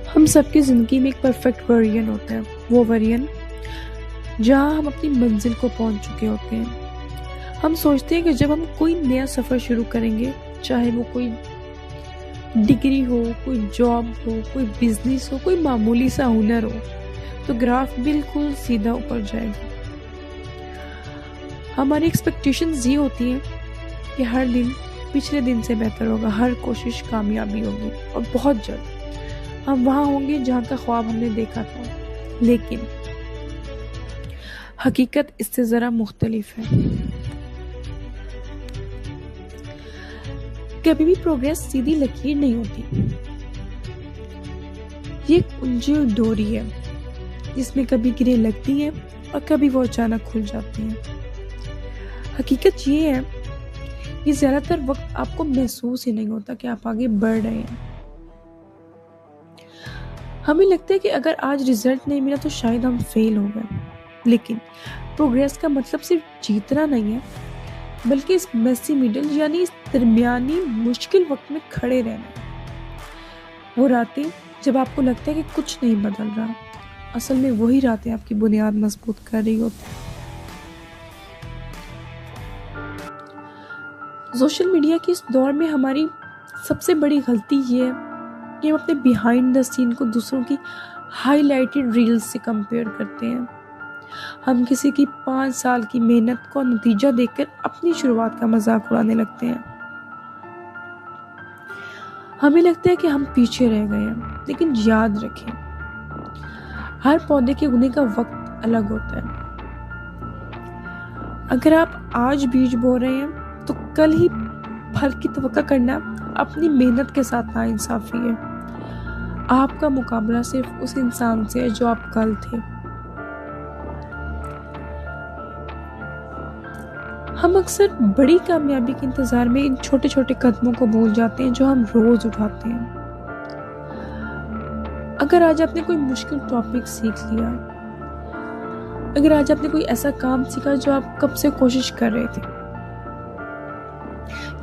हम सबकी ज़िंदगी में एक परफेक्ट वर्जन होता है, वो वर्जन जहाँ हम अपनी मंजिल को पहुँच चुके होते हैं। हम सोचते हैं कि जब हम कोई नया सफ़र शुरू करेंगे, चाहे वो कोई डिग्री हो, कोई जॉब हो, कोई बिजनेस हो, कोई मामूली सा हुनर हो, तो ग्राफ बिल्कुल सीधा ऊपर जाएगा। हमारी एक्सपेक्टेशंस ये होती हैं कि हर दिन पिछले दिन से बेहतर होगा, हर कोशिश कामयाबी होगी और बहुत जल्द हम वहाँ होंगे जहाँ का ख्वाब हमने देखा था। लेकिन हकीकत इससे ज़रा मुख्तलिफ है। कभी भी प्रोग्रेस सीधी लकीर नहीं होती। ये एक उलझी हुई डोरी है जिसमें कभी गिरें लगती हैं और कभी वो अचानक खुल जाती हैं। हकीकत ये है कि ज़्यादातर वक्त आपको महसूस ही नहीं होता कि आप आगे बढ़ रहे हैं। हमें लगता है कि अगर आज रिजल्ट नहीं मिला तो शायद हम फेल हो गए, लेकिन प्रोग्रेस का मतलब सिर्फ जीतना नहीं है, बल्कि इस मेसी मिडल यानी इस दरमियानी मुश्किल वक्त में खड़े रहना है। वो रातें जब आपको लगता है कि कुछ नहीं बदल रहा, असल में वही रातें आपकी बुनियाद मजबूत कर रही होती है। सोशल मीडिया के इस दौर में हमारी सबसे बड़ी गलती ये है कि हम अपने बिहाइंड द सीन को दूसरों की हाईलाइटेड रील्स से कंपेयर करते हैं। हम किसी की 5 साल की मेहनत को नतीजा देखकर अपनी शुरुआत का मजाक उड़ाने लगते हैं। हमें लगता है कि हम पीछे रह गए हैं, लेकिन याद रखें, हर पौधे के उगने का वक्त अलग होता है। अगर आप आज बीज बो रहे हैं तो कल ही फल की तवक्का करना अपनी मेहनत के साथ नाइंसाफी है। आपका मुकाबला सिर्फ उस इंसान से है जो आप कल थे। हम अक्सर बड़ी कामयाबी के इंतजार में इन छोटे छोटे कदमों को भूल जाते हैं जो हम रोज उठाते हैं। अगर आज आपने कोई मुश्किल टॉपिक सीख लिया, अगर आज आपने कोई ऐसा काम सीखा जो आप कब से कोशिश कर रहे थे,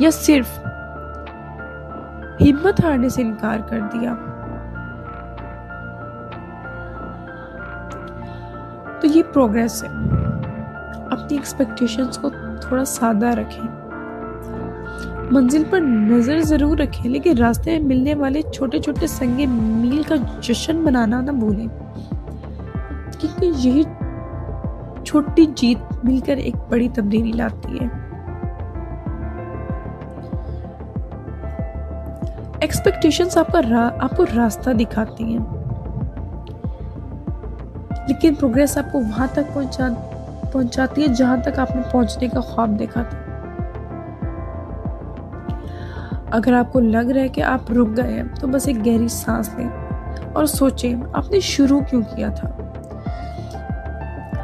या सिर्फ हिम्मत हारने से इनकार कर दिया, तो ये प्रोग्रेस है। अपनी एक्सपेक्टेशंस को थोड़ा सादा रखें, मंजिल पर नजर जरूर रखें, लेकिन रास्ते में मिलने वाले छोटे छोटे संगे मील का जश्न मनाना ना भूलें, क्योंकि यही छोटी जीत मिलकर एक बड़ी तब्दीली लाती है। एक्सपेक्टेशंस आपको रास्ता दिखाती हैं, लेकिन प्रोग्रेस आपको वहां तक पहुंचाती है जहां तक आपने पहुंचने का ख्वाब देखा था। अगर आपको लग रहा है कि आप रुक गए हैं, तो बस एक गहरी सांस लें और सोचें आपने शुरू क्यों किया था,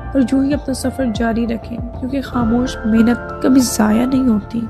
और यूं ही अपना सफर जारी रखें, क्योंकि खामोश मेहनत कभी जाया नहीं होती।